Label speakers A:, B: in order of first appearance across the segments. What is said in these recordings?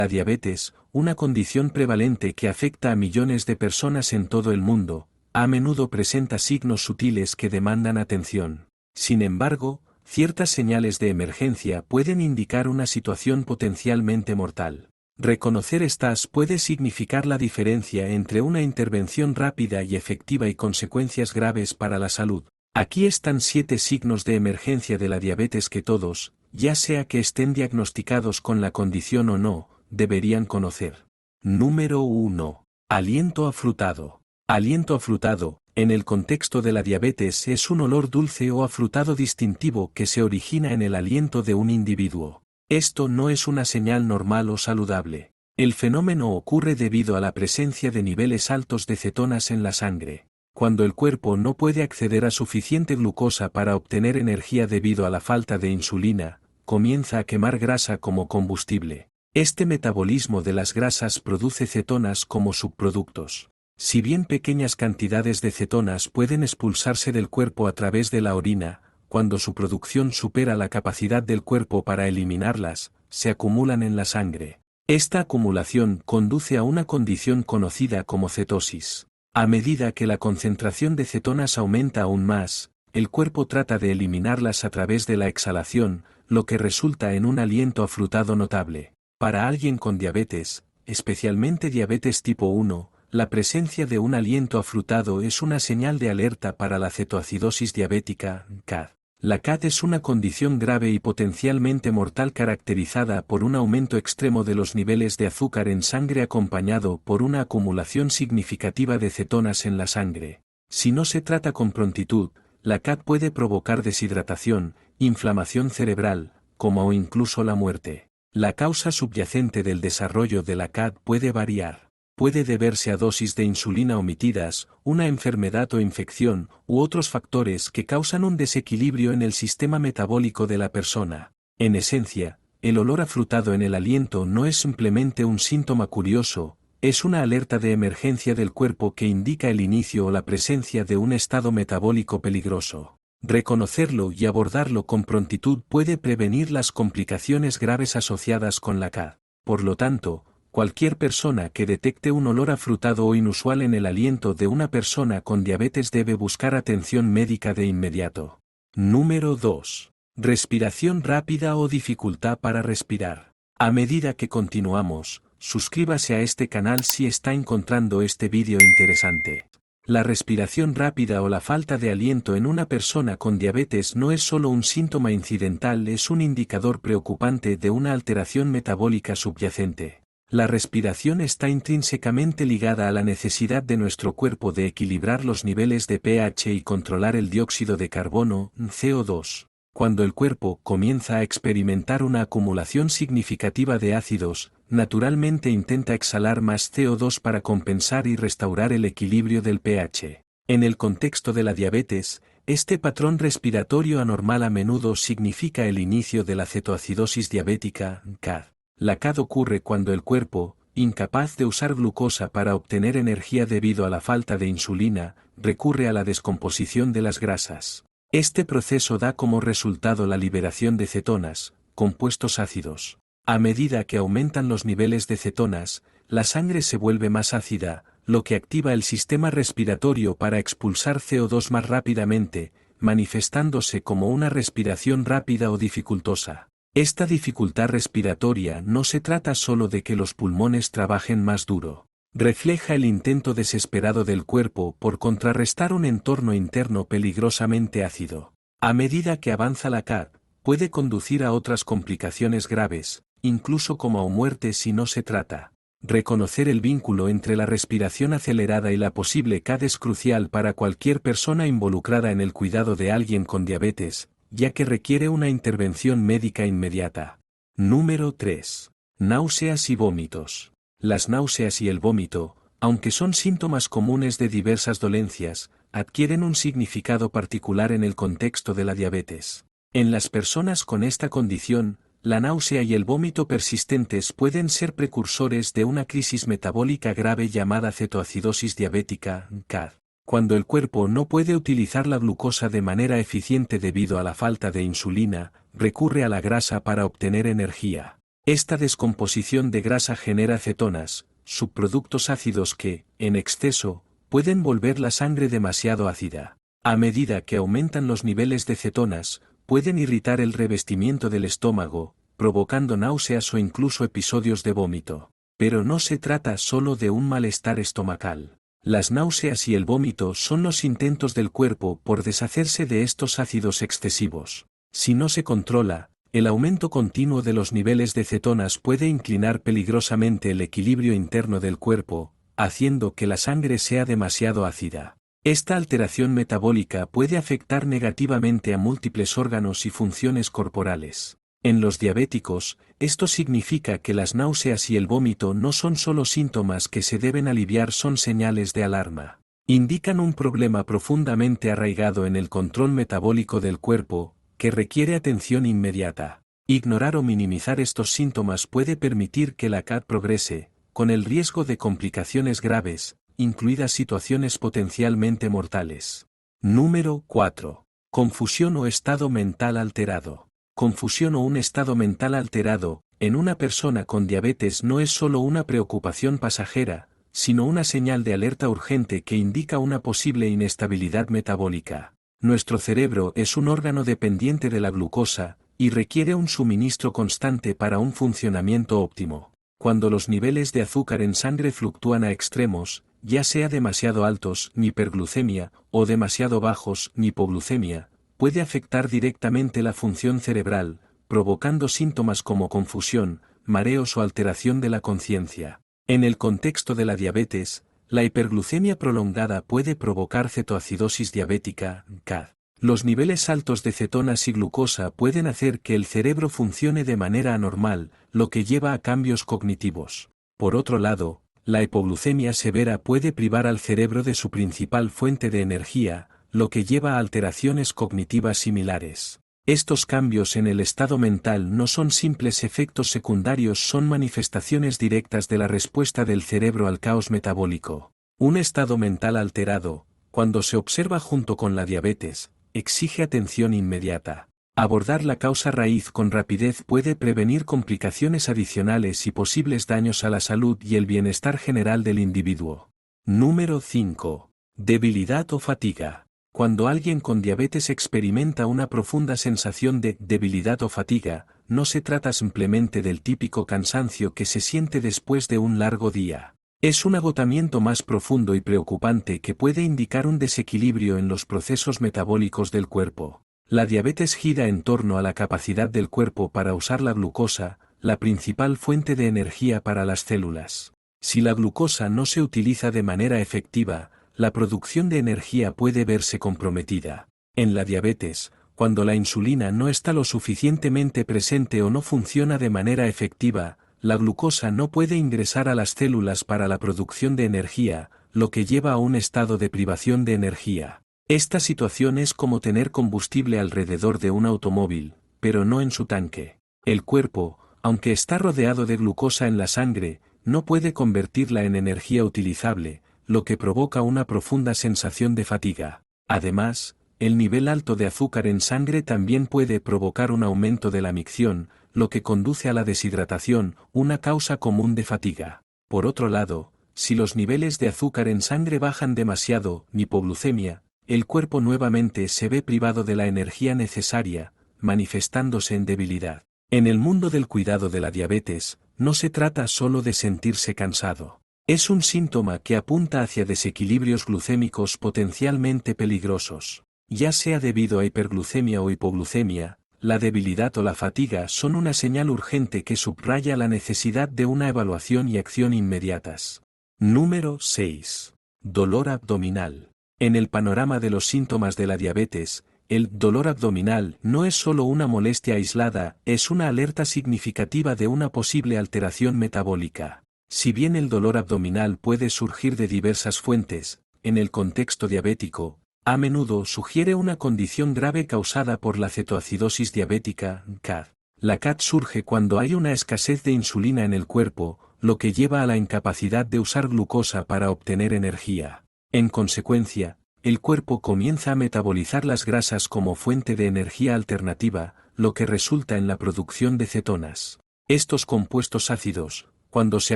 A: La diabetes, una condición prevalente que afecta a millones de personas en todo el mundo, a menudo presenta signos sutiles que demandan atención. Sin embargo, ciertas señales de emergencia pueden indicar una situación potencialmente mortal. Reconocer estas puede significar la diferencia entre una intervención rápida y efectiva y consecuencias graves para la salud. Aquí están 7 signos de emergencia de la diabetes que todos, ya sea que estén diagnosticados con la condición o no, deberían conocer. Número 1. Aliento afrutado. Aliento afrutado, en el contexto de la diabetes, es un olor dulce o afrutado distintivo que se origina en el aliento de un individuo. Esto no es una señal normal o saludable. El fenómeno ocurre debido a la presencia de niveles altos de cetonas en la sangre. Cuando el cuerpo no puede acceder a suficiente glucosa para obtener energía debido a la falta de insulina, comienza a quemar grasa como combustible. Este metabolismo de las grasas produce cetonas como subproductos. Si bien pequeñas cantidades de cetonas pueden expulsarse del cuerpo a través de la orina, cuando su producción supera la capacidad del cuerpo para eliminarlas, se acumulan en la sangre. Esta acumulación conduce a una condición conocida como cetosis. A medida que la concentración de cetonas aumenta aún más, el cuerpo trata de eliminarlas a través de la exhalación, lo que resulta en un aliento afrutado notable. Para alguien con diabetes, especialmente diabetes tipo 1, la presencia de un aliento afrutado es una señal de alerta para la cetoacidosis diabética, CAD. La CAD es una condición grave y potencialmente mortal caracterizada por un aumento extremo de los niveles de azúcar en sangre acompañado por una acumulación significativa de cetonas en la sangre. Si no se trata con prontitud, la CAD puede provocar deshidratación, inflamación cerebral, coma o incluso la muerte. La causa subyacente del desarrollo de la CAD puede variar. Puede deberse a dosis de insulina omitidas, una enfermedad o infección, u otros factores que causan un desequilibrio en el sistema metabólico de la persona. En esencia, el olor afrutado en el aliento no es simplemente un síntoma curioso, es una alerta de emergencia del cuerpo que indica el inicio o la presencia de un estado metabólico peligroso. Reconocerlo y abordarlo con prontitud puede prevenir las complicaciones graves asociadas con la CAD. Por lo tanto, cualquier persona que detecte un olor afrutado o inusual en el aliento de una persona con diabetes debe buscar atención médica de inmediato. Número 2. Respiración rápida o dificultad para respirar. A medida que continuamos, suscríbase a este canal si está encontrando este vídeo interesante. La respiración rápida o la falta de aliento en una persona con diabetes no es solo un síntoma incidental, es un indicador preocupante de una alteración metabólica subyacente. La respiración está intrínsecamente ligada a la necesidad de nuestro cuerpo de equilibrar los niveles de pH y controlar el dióxido de carbono, CO2. Cuando el cuerpo comienza a experimentar una acumulación significativa de ácidos, naturalmente intenta exhalar más CO2 para compensar y restaurar el equilibrio del pH. En el contexto de la diabetes, este patrón respiratorio anormal a menudo significa el inicio de la cetoacidosis diabética, CAD. La CAD ocurre cuando el cuerpo, incapaz de usar glucosa para obtener energía debido a la falta de insulina, recurre a la descomposición de las grasas. Este proceso da como resultado la liberación de cetonas, compuestos ácidos. A medida que aumentan los niveles de cetonas, la sangre se vuelve más ácida, lo que activa el sistema respiratorio para expulsar CO2 más rápidamente, manifestándose como una respiración rápida o dificultosa. Esta dificultad respiratoria no se trata solo de que los pulmones trabajen más duro. Refleja el intento desesperado del cuerpo por contrarrestar un entorno interno peligrosamente ácido. A medida que avanza la CAD, puede conducir a otras complicaciones graves, incluso como a muerte si no se trata. Reconocer el vínculo entre la respiración acelerada y la posible CAD es crucial para cualquier persona involucrada en el cuidado de alguien con diabetes, ya que requiere una intervención médica inmediata. Número 3. Náuseas y vómitos. Las náuseas y el vómito, aunque son síntomas comunes de diversas dolencias, adquieren un significado particular en el contexto de la diabetes. En las personas con esta condición, la náusea y el vómito persistentes pueden ser precursores de una crisis metabólica grave llamada cetoacidosis diabética, CAD. Cuando el cuerpo no puede utilizar la glucosa de manera eficiente debido a la falta de insulina, recurre a la grasa para obtener energía. Esta descomposición de grasa genera cetonas, subproductos ácidos que, en exceso, pueden volver la sangre demasiado ácida. A medida que aumentan los niveles de cetonas, pueden irritar el revestimiento del estómago, provocando náuseas o incluso episodios de vómito. Pero no se trata solo de un malestar estomacal. Las náuseas y el vómito son los intentos del cuerpo por deshacerse de estos ácidos excesivos. Si no se controla, el aumento continuo de los niveles de cetonas puede inclinar peligrosamente el equilibrio interno del cuerpo, haciendo que la sangre sea demasiado ácida. Esta alteración metabólica puede afectar negativamente a múltiples órganos y funciones corporales. En los diabéticos, esto significa que las náuseas y el vómito no son solo síntomas que se deben aliviar, son señales de alarma. Indican un problema profundamente arraigado en el control metabólico del cuerpo, que requiere atención inmediata. Ignorar o minimizar estos síntomas puede permitir que la CAD progrese, con el riesgo de complicaciones graves, incluidas situaciones potencialmente mortales. Número 4. Confusión o estado mental alterado. Confusión o un estado mental alterado, en una persona con diabetes no es solo una preocupación pasajera, sino una señal de alerta urgente que indica una posible inestabilidad metabólica. Nuestro cerebro es un órgano dependiente de la glucosa, y requiere un suministro constante para un funcionamiento óptimo. Cuando los niveles de azúcar en sangre fluctúan a extremos, ya sea demasiado altos, hiperglucemia, o demasiado bajos, hipoglucemia, puede afectar directamente la función cerebral, provocando síntomas como confusión, mareos o alteración de la conciencia. En el contexto de la diabetes, la hiperglucemia prolongada puede provocar cetoacidosis diabética, CAD. Los niveles altos de cetonas y glucosa pueden hacer que el cerebro funcione de manera anormal, lo que lleva a cambios cognitivos. Por otro lado, la hipoglucemia severa puede privar al cerebro de su principal fuente de energía, lo que lleva a alteraciones cognitivas similares. Estos cambios en el estado mental no son simples efectos secundarios, son manifestaciones directas de la respuesta del cerebro al caos metabólico. Un estado mental alterado, cuando se observa junto con la diabetes, exige atención inmediata. Abordar la causa raíz con rapidez puede prevenir complicaciones adicionales y posibles daños a la salud y el bienestar general del individuo. Número 5. Debilidad o fatiga. Cuando alguien con diabetes experimenta una profunda sensación de debilidad o fatiga, no se trata simplemente del típico cansancio que se siente después de un largo día. Es un agotamiento más profundo y preocupante que puede indicar un desequilibrio en los procesos metabólicos del cuerpo. La diabetes gira en torno a la capacidad del cuerpo para usar la glucosa, la principal fuente de energía para las células. Si la glucosa no se utiliza de manera efectiva, la producción de energía puede verse comprometida. En la diabetes, cuando la insulina no está lo suficientemente presente o no funciona de manera efectiva, la glucosa no puede ingresar a las células para la producción de energía, lo que lleva a un estado de privación de energía. Esta situación es como tener combustible alrededor de un automóvil, pero no en su tanque. El cuerpo, aunque está rodeado de glucosa en la sangre, no puede convertirla en energía utilizable, lo que provoca una profunda sensación de fatiga. Además, el nivel alto de azúcar en sangre también puede provocar un aumento de la micción, lo que conduce a la deshidratación, una causa común de fatiga. Por otro lado, si los niveles de azúcar en sangre bajan demasiado, hipoglucemia, el cuerpo nuevamente se ve privado de la energía necesaria, manifestándose en debilidad. En el mundo del cuidado de la diabetes, no se trata solo de sentirse cansado. Es un síntoma que apunta hacia desequilibrios glucémicos potencialmente peligrosos. Ya sea debido a hiperglucemia o hipoglucemia, la debilidad o la fatiga son una señal urgente que subraya la necesidad de una evaluación y acción inmediatas. Número 6. Dolor abdominal. En el panorama de los síntomas de la diabetes, el dolor abdominal no es solo una molestia aislada, es una alerta significativa de una posible alteración metabólica. Si bien el dolor abdominal puede surgir de diversas fuentes, en el contexto diabético, a menudo sugiere una condición grave causada por la cetoacidosis diabética, CAD. La CAD surge cuando hay una escasez de insulina en el cuerpo, lo que lleva a la incapacidad de usar glucosa para obtener energía. En consecuencia, el cuerpo comienza a metabolizar las grasas como fuente de energía alternativa, lo que resulta en la producción de cetonas. Estos compuestos ácidos, cuando se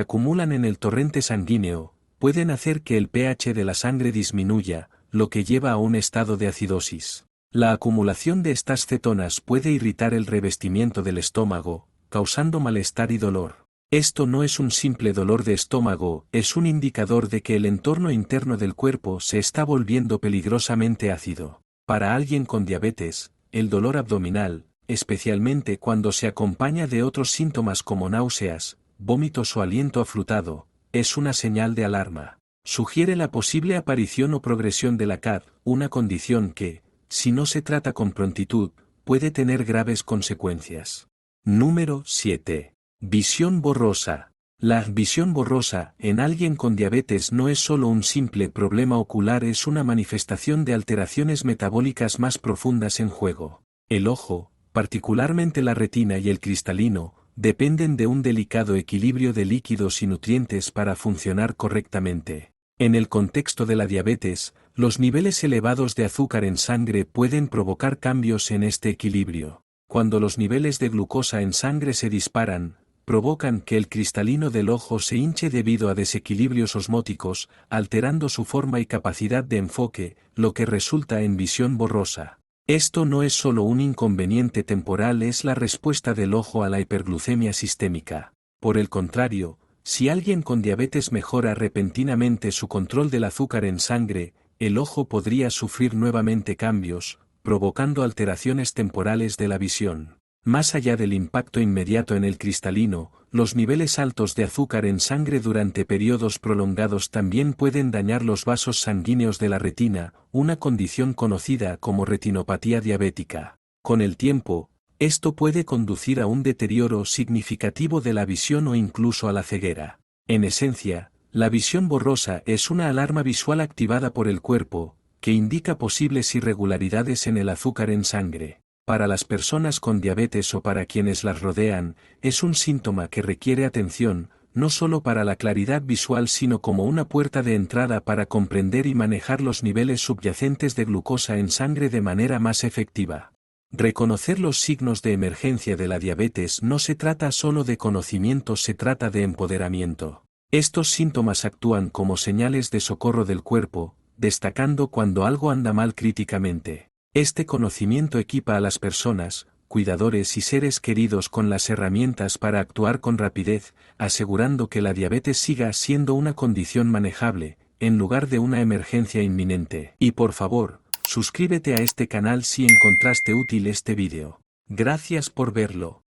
A: acumulan en el torrente sanguíneo, pueden hacer que el pH de la sangre disminuya, lo que lleva a un estado de acidosis. La acumulación de estas cetonas puede irritar el revestimiento del estómago, causando malestar y dolor. Esto no es un simple dolor de estómago, es un indicador de que el entorno interno del cuerpo se está volviendo peligrosamente ácido. Para alguien con diabetes, el dolor abdominal, especialmente cuando se acompaña de otros síntomas como náuseas, vómitos o aliento afrutado, es una señal de alarma. Sugiere la posible aparición o progresión de la CAD, una condición que, si no se trata con prontitud, puede tener graves consecuencias. Número 7. Visión borrosa. La visión borrosa en alguien con diabetes no es solo un simple problema ocular, es una manifestación de alteraciones metabólicas más profundas en juego. El ojo, particularmente la retina y el cristalino, dependen de un delicado equilibrio de líquidos y nutrientes para funcionar correctamente. En el contexto de la diabetes, los niveles elevados de azúcar en sangre pueden provocar cambios en este equilibrio. Cuando los niveles de glucosa en sangre se disparan, provocan que el cristalino del ojo se hinche debido a desequilibrios osmóticos, alterando su forma y capacidad de enfoque, lo que resulta en visión borrosa. Esto no es solo un inconveniente temporal, es la respuesta del ojo a la hiperglucemia sistémica. Por el contrario, si alguien con diabetes mejora repentinamente su control del azúcar en sangre, el ojo podría sufrir nuevamente cambios, provocando alteraciones temporales de la visión. Más allá del impacto inmediato en el cristalino, los niveles altos de azúcar en sangre durante periodos prolongados también pueden dañar los vasos sanguíneos de la retina, una condición conocida como retinopatía diabética. Con el tiempo, esto puede conducir a un deterioro significativo de la visión o incluso a la ceguera. En esencia, la visión borrosa es una alarma visual activada por el cuerpo, que indica posibles irregularidades en el azúcar en sangre. Para las personas con diabetes o para quienes las rodean, es un síntoma que requiere atención, no solo para la claridad visual sino como una puerta de entrada para comprender y manejar los niveles subyacentes de glucosa en sangre de manera más efectiva. Reconocer los signos de emergencia de la diabetes no se trata solo de conocimiento, se trata de empoderamiento. Estos síntomas actúan como señales de socorro del cuerpo, destacando cuando algo anda mal críticamente. Este conocimiento equipa a las personas, cuidadores y seres queridos con las herramientas para actuar con rapidez, asegurando que la diabetes siga siendo una condición manejable, en lugar de una emergencia inminente. Y por favor, suscríbete a este canal si encontraste útil este vídeo. Gracias por verlo.